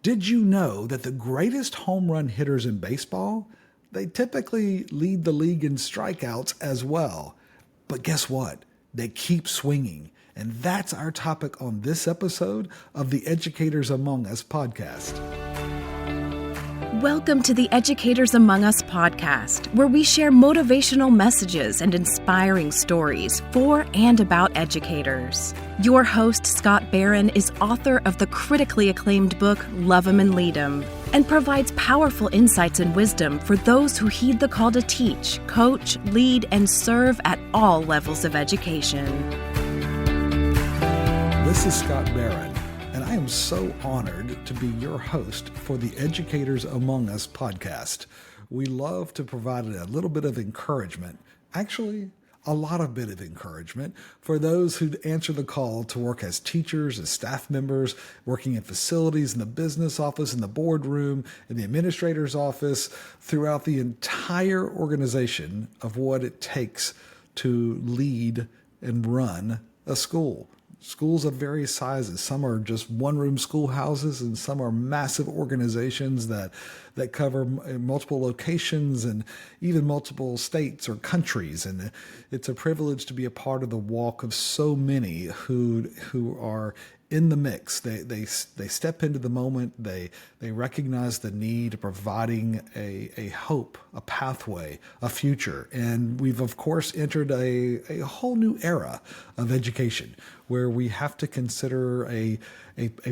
Did you know that the greatest home run hitters in baseball, they typically lead the league in strikeouts as well? But guess what? They keep swinging. And that's our topic on this episode of the Educators Among Us podcast. Welcome to the Educators Among Us podcast, where we share motivational messages and inspiring stories for and about educators. Your host, Scott Barron, is author of the critically acclaimed book, Love 'Em and Lead 'Em, and provides powerful insights and wisdom for those who heed the call to teach, coach, lead, and serve at all levels of education. This is Scott Barron, and I am so honored to be your host for the Educators Among Us podcast. We love to provide a little bit of encouragement, actually a lot of bit of encouragement for those who answer the call to work as teachers, as staff members, working in facilities, in the business office, in the boardroom, in the administrator's office, throughout the entire organization of what it takes to lead and run a school. Schools of various sizes. Some are just one-room schoolhouses, and some are massive organizations that cover multiple locations and even multiple states or countries. And it's a privilege to be a part of the walk of so many who are in the mix. They step into the moment. They recognize the need of providing a hope, a pathway, a future. And we've of course entered a whole new era of education where we have to consider a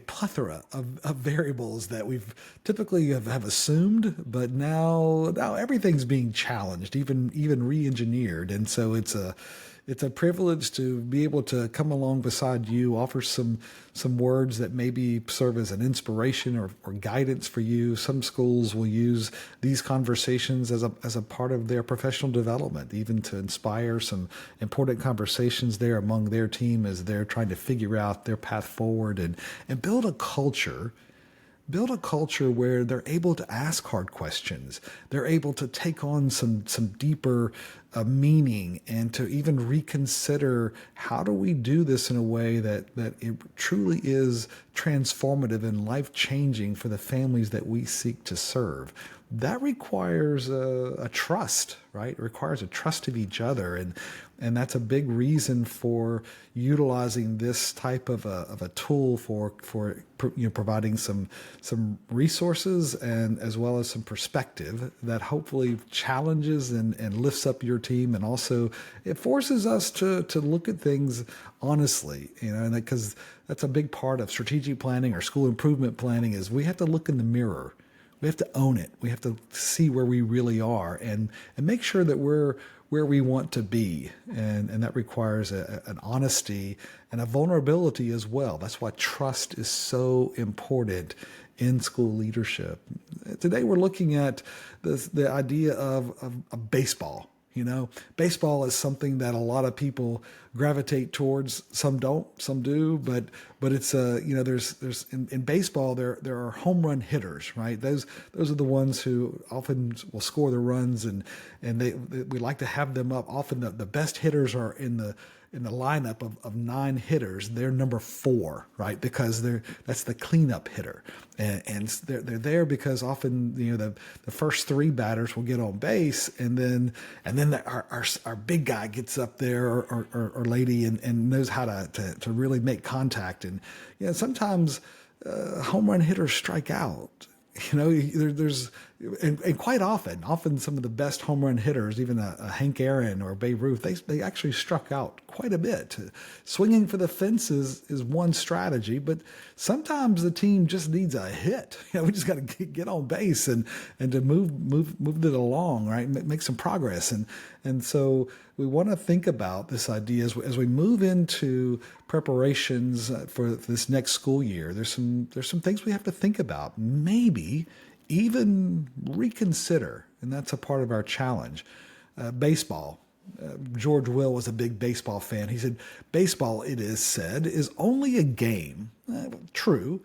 plethora of variables that we've typically have assumed, but now everything's being challenged, even re-engineered. And so it's a privilege to be able to come along beside you, offer some words that maybe serve as an inspiration or guidance for you. Some schools will use these conversations as a part of their professional development, even to inspire some important conversations there among their team as they're trying to figure out their path forward and build a culture where they're able to ask hard questions. They're able to take on some deeper meaning and to even reconsider, how do we do this in a way that it truly is transformative and life-changing for the families that we seek to serve. That requires a trust, right? It requires a trust of each other. And that's a big reason for utilizing this type of a tool for providing some resources and as well as some perspective that hopefully challenges and lifts up your team. And also it forces us to look at things honestly, and because that's a big part of strategic planning or school improvement planning is we have to look in the mirror. We have to own it. We have to see where we really are and make sure that we're where we want to be. And that requires an honesty and a vulnerability as well. That's why trust is so important in school leadership. Today we're looking at the idea of baseball. Baseball is something that a lot of people gravitate towards. Some don't, some do, but it's there's in baseball there are home run hitters, right? Those are the ones who often will score the runs, and we like to have them up. Often the best hitters are in the lineup of 9 hitters. They're number 4, right? Because that's the cleanup hitter, and they're there because often the first 3 batters will get on base, and then our big guy gets up there or lady and knows how to really make contact. And sometimes home run hitters strike out. There's and quite often some of the best home run hitters, even a Hank Aaron or Babe Ruth, they actually struck out quite a bit. Swinging for the fences is one strategy, but sometimes the team just needs a hit. We just got to get on base and to move it along, right? Make some progress. And so we want to think about this idea as we move into preparations for this next school year. There's some things we have to think about. Maybe even reconsider, and that's a part of our challenge. Baseball. George Will was a big baseball fan. He said, baseball, it is said, is only a game. True,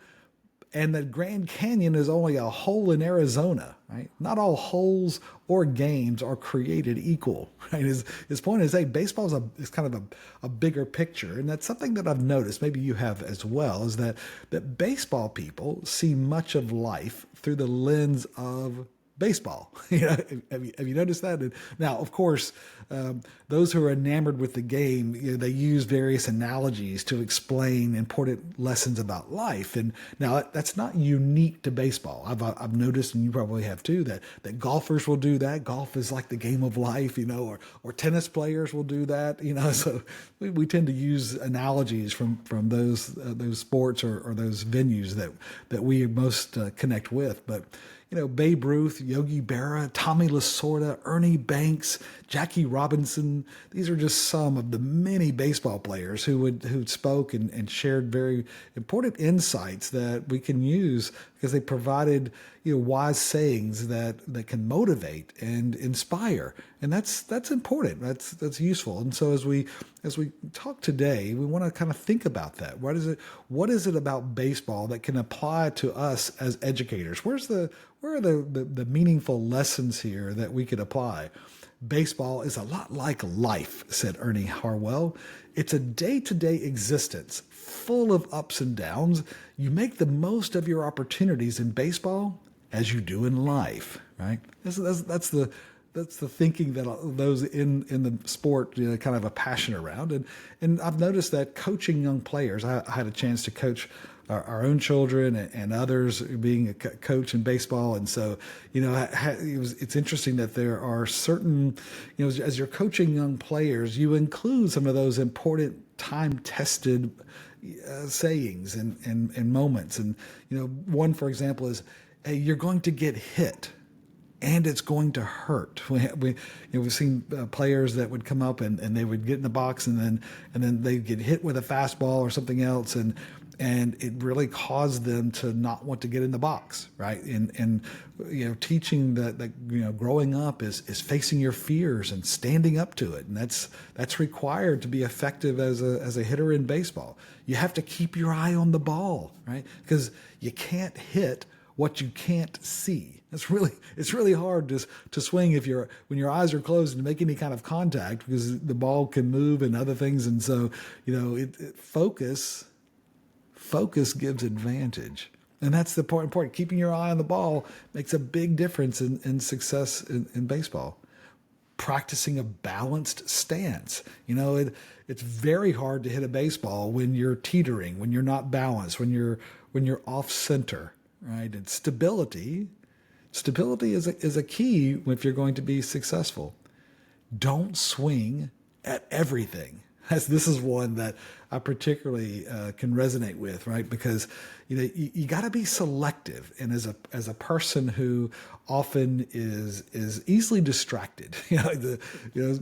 and the Grand Canyon is only a hole in Arizona, right? Not all holes or games are created equal, right? His point is, hey, baseball is kind of a bigger picture. And that's something that I've noticed, maybe you have as well, is that baseball people see much of life through the lens of baseball. Have you noticed that? And now, of course, those who are enamored with the game, they use various analogies to explain important lessons about life. And now that's not unique to baseball. I've noticed, and you probably have too, that golfers will do that. Golf is like the game of life, or tennis players will do that, So we tend to use analogies from those sports or those venues that we most connect with. But Babe Ruth, Yogi Berra, Tommy Lasorda, Ernie Banks, Jackie Robinson. These are just some of the many baseball players who spoke and shared very important insights that we can use because they provided wise sayings that can motivate and inspire, and that's important. That's useful. And so as we talk today, we want to kind of think about that. What is it about baseball that can apply to us as educators? Where are the meaningful lessons here that we could apply? Baseball is a lot like life, said Ernie Harwell. It's a day-to-day existence full of ups and downs. You make the most of your opportunities in baseball as you do in life, right? That's the thinking that those in the sport kind of a passion around. And I've noticed that coaching young players, I had a chance to coach our own children and others, being a coach in baseball. And so, it's interesting that there are certain, as you're coaching young players, you include some of those important time-tested sayings and moments. And, one, for example, is, hey, you're going to get hit and it's going to hurt. We've seen players that would come up and they would get in the box and then they'd get hit with a fastball or something else, and it really caused them to not want to get in the box, right? And teaching that growing up is facing your fears and standing up to it, and that's required to be effective as a hitter in baseball. You have to keep your eye on the ball, right? Because you can't hit what you can't see. It's really hard to swing when your eyes are closed and make any kind of contact, because the ball can move and other things. And so, focus gives advantage. And that's the important. Keeping your eye on the ball makes a big difference in success in baseball. Practicing a balanced stance. It's very hard to hit a baseball when you're teetering, when you're not balanced, when you're off center, right? And stability is a key if you're going to be successful. Don't swing at everything. This is one that I particularly can resonate with, right? Because you got to be selective, and as a person who often is easily distracted,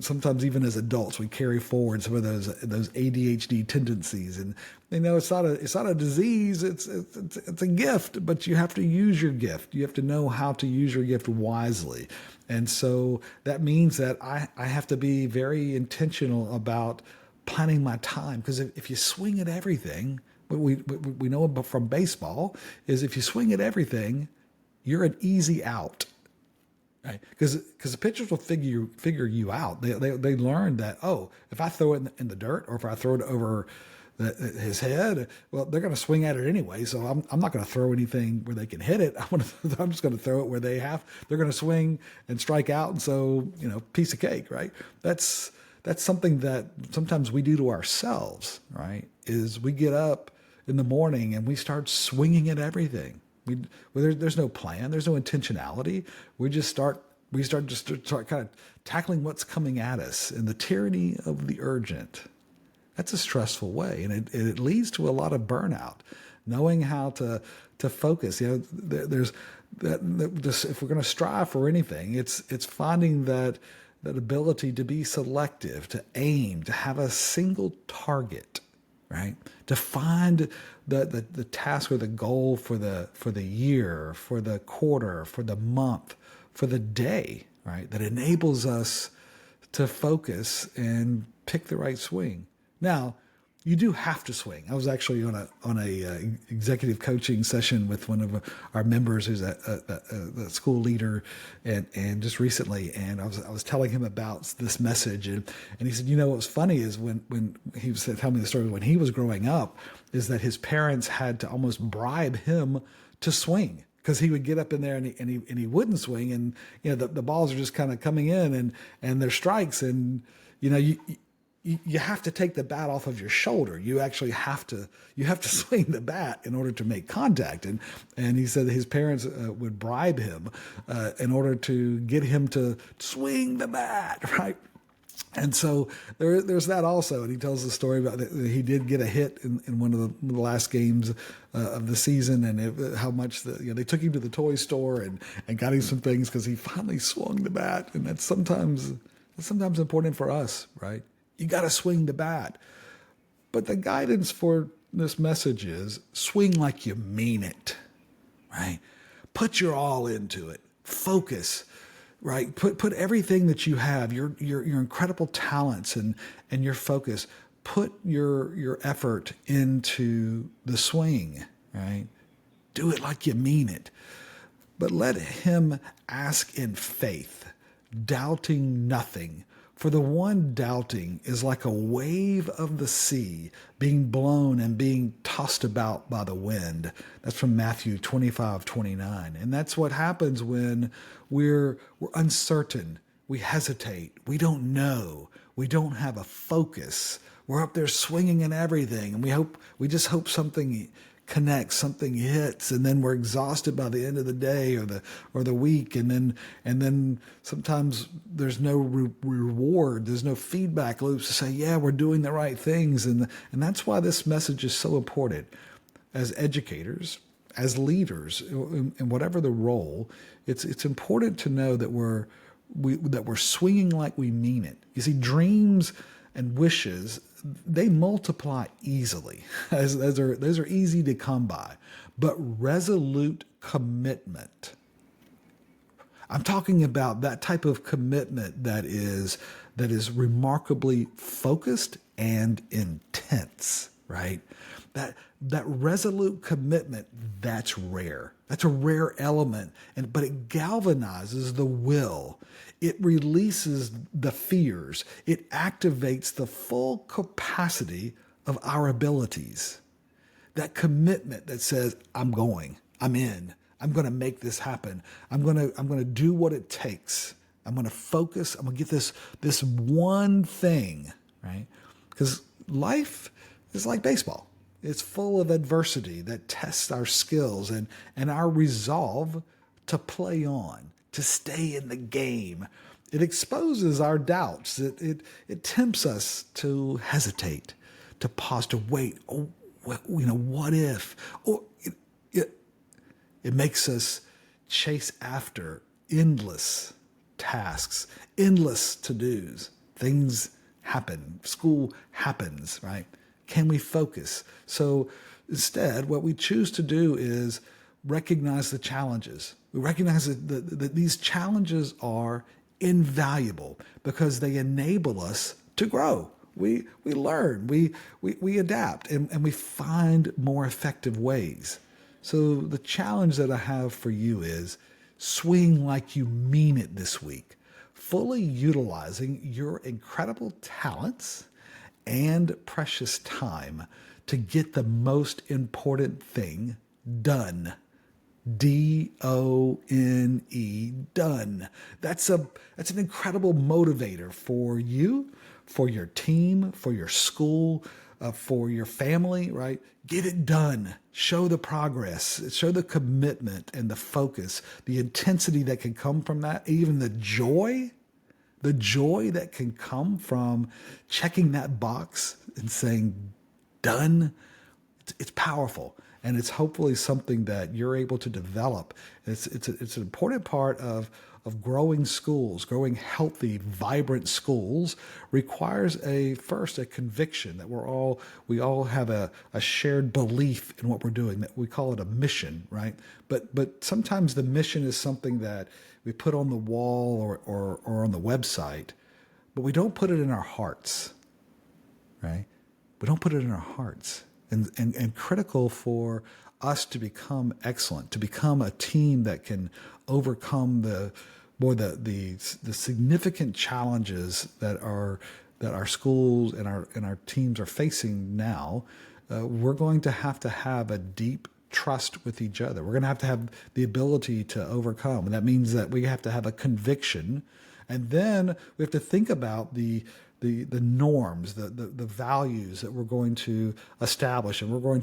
sometimes even as adults we carry forward some of those ADHD tendencies, and it's not a disease, it's a gift, but you have to use your gift. You have to know how to use your gift wisely, and so that means that I have to be very intentional about planning my time, because if you swing at everything, what we know from baseball is if you swing at everything, you're an easy out, right? Because the pitchers will figure you out. They learn that, if I throw it in the dirt, or if I throw it over his head, well, they're going to swing at it anyway. So I'm not going to throw anything where they can hit it. I'm just going to throw it where they're going to swing and strike out. And so, piece of cake, right? That's something that sometimes we do to ourselves, right? Is we get up in the morning and we start swinging at everything. There's no plan, there's no intentionality. We start kind of tackling what's coming at us, and the tyranny of the urgent. That's a stressful way, and it leads to a lot of burnout. Knowing how to focus, there's that. If we're going to strive for anything, it's finding that ability to be selective, to aim, to have a single target, right? To find the task or the goal for the year, for the quarter, for the month, for the day, right? That enables us to focus and pick the right swing. Now, you do have to swing. I was actually on a executive coaching session with one of our members who's a school leader, and just recently, and I was telling him about this message, and he said, what was funny is when he was telling me the story when he was growing up, is that his parents had to almost bribe him to swing. Because he would get up in there and he wouldn't swing, and the balls are just kind of coming in and they're strikes, and you have to take the bat off of your shoulder. You actually have to swing the bat in order to make contact. And he said that his parents would bribe him in order to get him to swing the bat, right? And so there's that also. And he tells the story about that he did get a hit in one of the last games of the season, and how much they took him to the toy store and got him some things because he finally swung the bat. And that's sometimes important for us, right? You got to swing the bat. But the guidance for this message is swing like you mean it, right? Put your all into it. Focus. Right. Put everything that you have, your incredible talents and your focus, put your effort into the swing, right? Do it like you mean it. But let him ask in faith, doubting nothing. For the one doubting is like a wave of the sea being blown and being tossed about by the wind. That's from Matthew 25:29. And that's what happens when we're uncertain. We hesitate. We don't know. We don't have a focus. We're up there swinging and everything. And we just hope something connects, something hits, and then we're exhausted by the end of the day or the week, and then sometimes there's no reward, there's no feedback loops to say, yeah, we're doing the right things, and that's why this message is so important. As educators, as leaders, in whatever the role, it's important to know that we're swinging like we mean it. You see, dreams and wishes, they multiply easily. Those are easy to come by. But resolute commitment, I'm talking about that type of commitment that is remarkably focused and intense, right? That resolute commitment, that's rare. That's a rare element, but it galvanizes the will. It releases the fears. It activates the full capacity of our abilities. That commitment that says, I'm in, I'm going to make this happen. I'm going to do what it takes. I'm going to focus. I'm going to get this one thing, right? Because life is like baseball. It's full of adversity that tests our skills and our resolve to play on, to stay in the game. It exposes our doubts. It tempts us to hesitate, to pause, to wait. Oh, what if? Or it makes us chase after endless tasks, endless to-dos. Things happen. School happens, right? Can we focus? So instead, what we choose to do is recognize the challenges. We recognize that these challenges are invaluable because they enable us to grow. We learn, we adapt, and we find more effective ways. So the challenge that I have for you is swing like you mean it this week, fully utilizing your incredible talents and precious time to get the most important thing done. D-O-N-E, done. That's an incredible motivator for you, for your team, for your school, for your family, right? Get it done. Show the progress. Show the commitment and the focus, the intensity that can come from that, even the joy that can come from checking that box and saying, done. It's powerful. And it's hopefully something that you're able to develop. It's an important part of growing schools. Growing healthy, vibrant schools requires first a conviction that we all have a shared belief in what we're doing. That we call it a mission, right? But sometimes the mission is something that we put on the wall or on the website, but we don't put it in our hearts, right? we don't put it in our hearts. And critical for us to become excellent, to become a team that can overcome the significant challenges that our schools and our teams are facing now. We're going to have a deep trust with each other. We're going to have the ability to overcome. And that means that we have to have a conviction. And then we have to think about the norms, the values that we're going to establish, and we're going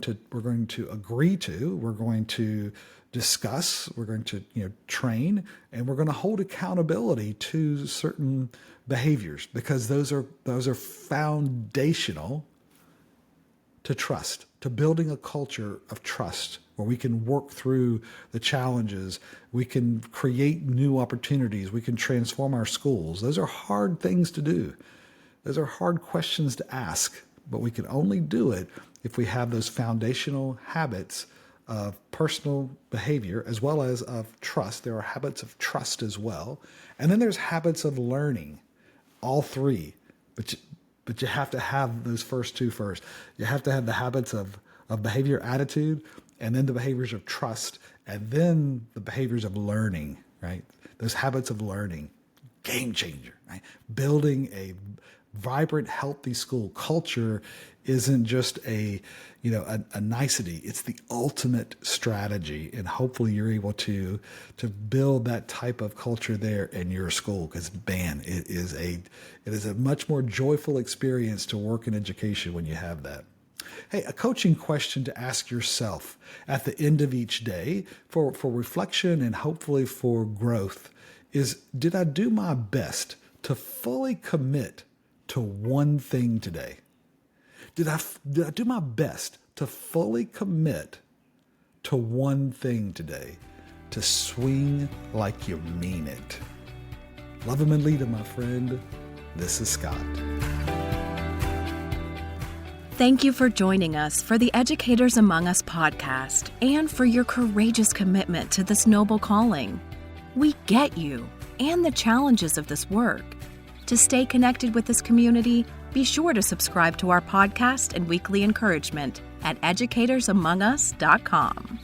to agree to, we're going to discuss, we're going to train, and we're going to hold accountability to certain behaviors, because those are foundational to trust, to building a culture of trust where we can work through the challenges, we can create new opportunities, we can transform our schools. Those are hard things to do. Those are hard questions to ask, but we can only do it if we have those foundational habits of personal behavior as well as of trust. There are habits of trust as well. And then there's habits of learning, all three. But you have to have those first two first. You have to have the habits of behavior, attitude, and then the behaviors of trust, and then the behaviors of learning, right? Those habits of learning, game changer, right? Building a vibrant, healthy school culture isn't just a nicety. It's the ultimate strategy. And hopefully you're able to build that type of culture there in your school, because man, it is a much more joyful experience to work in education when you have that. Hey, a coaching question to ask yourself at the end of each day for reflection and hopefully for growth is, did I do my best to fully commit to one thing today? Did I do my best to fully commit to one thing today, to swing like you mean it? Love him and lead him, my friend. This is Scott. Thank you for joining us for the Educators Among Us podcast and for your courageous commitment to this noble calling. We get you and the challenges of this work. To stay connected with this community, be sure to subscribe to our podcast and weekly encouragement at educatorsamongus.com.